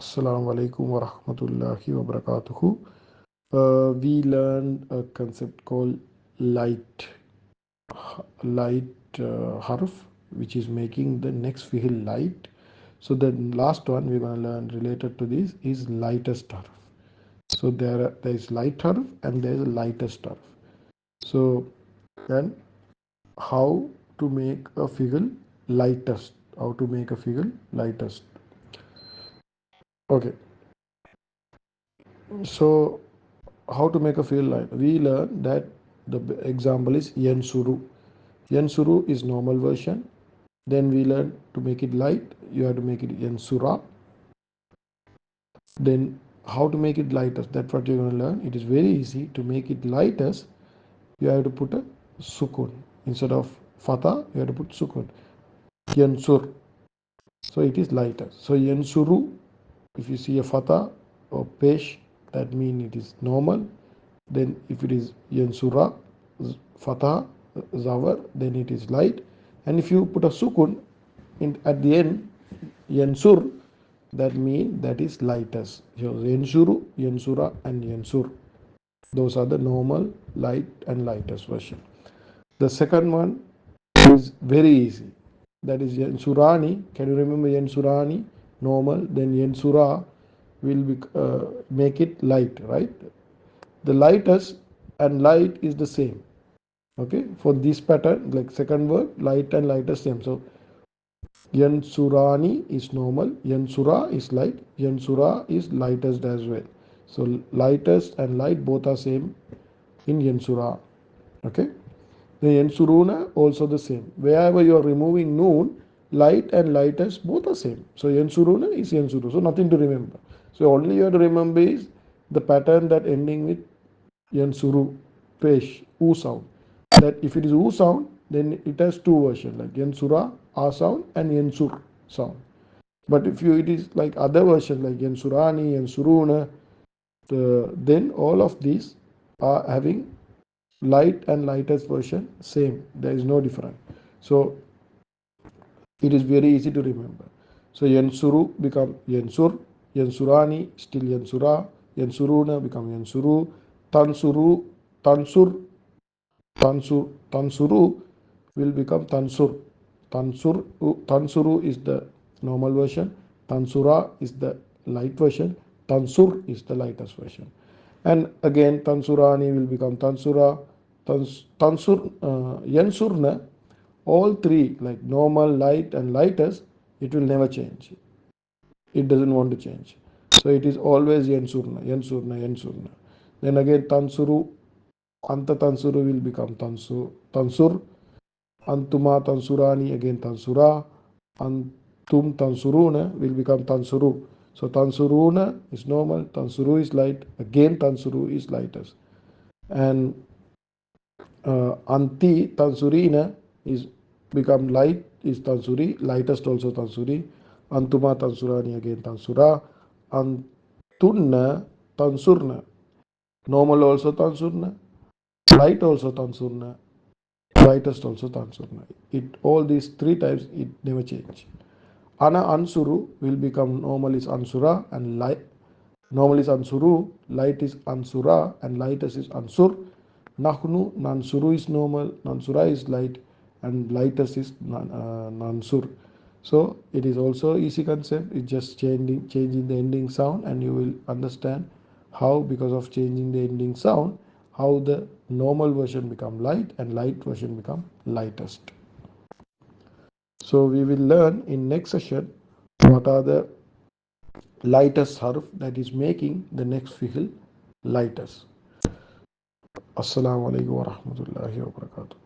Assalamu alaikum wa rahmatullahi wa barakatuhu. We learned a concept called light, harf, which is making the next fihl light. So the last one we're going to learn related to this is lightest harf. So there is light harf and there is a lightest harf. So then how to make a fihl lightest? How to make a fihl lightest? Okay. So how to make a field line? We learn that the example is yansuru. Yansuru is normal version. Then we learn to make it light. You have to make it yansura. Then how to make it lightest? That's what you're going to learn. It is very easy to make it lightest. You have to put a sukun instead of fatha. You have to put sukun. Yansur. So it is lighter. So yansuru. If you see a fatha or pesh, that means it is normal. Then if it is yansura fatha zawar, then it is light. And if you put a sukun at the end, yansur, that means that is lightest. So yansuru, yansura and yansur, those are the normal, light and lightest version. The second one is very easy, that is yansurani. Can you remember yansurani? Normal. Then yansura will make it light, right? The lightest and light is the same. Okay, for this pattern, like second word, light and lightest same. So yansurani is normal, yansura is light, yansura is lightest as well. So lightest and light both are same in yansura. Okay, the yansuruna also the same. Wherever you are removing noon, light and lightest both are same. So yansuruna is yansuru. So nothing to remember. So only you have to remember is the pattern that ending with yansuru, pesh, u sound. That if it is u sound, then it has two versions like yansura, a sound, and yansur sound. But if it is like other versions like yansurani, yansuruna, then all of these are having light and lightest version same. There is no difference. So it is very easy to remember. So yansuru become yansur, yansurani still yansura, yansuruna become yansuru, tansuru, tansur, tansuru will become tansur. Tansuru is the normal version, tansura is the light version, tansur is the lightest version. And again tansurani will become tansura, yansurna. All three, like normal, light and lightest, it will never change. It doesn't want to change. So it is always yansurna, yansurna, yansurna. Then again tansuru, anta tansuru will become tansur. Antuma tansurani, again tansura. Antum tansuruna will become tansuru. So tansuruna is normal, tansuru is light, again tansuru is lightest. And anti tansurina is become light, is tansuri, lightest also tansuri. Antuma tansurani, again tansura. Antunna tansurna, normal also tansurna, light also tansurna, lightest also tansurna. It all these three types it never change. Ana ansuru will become normal is ansura and light. Normal is ansuru, light is ansura and lightest is ansur. Nahnu, nansuru is normal, nansura is light and lightest is nansur. So it is also easy concept. It's just changing the ending sound, and you will understand how, because of changing the ending sound, how the normal version become light and light version become lightest. So we will learn in next session what are the lightest harf that is making the next fihl lightest. Assalamu alaikum wa rahmatullahi wa barakatuh.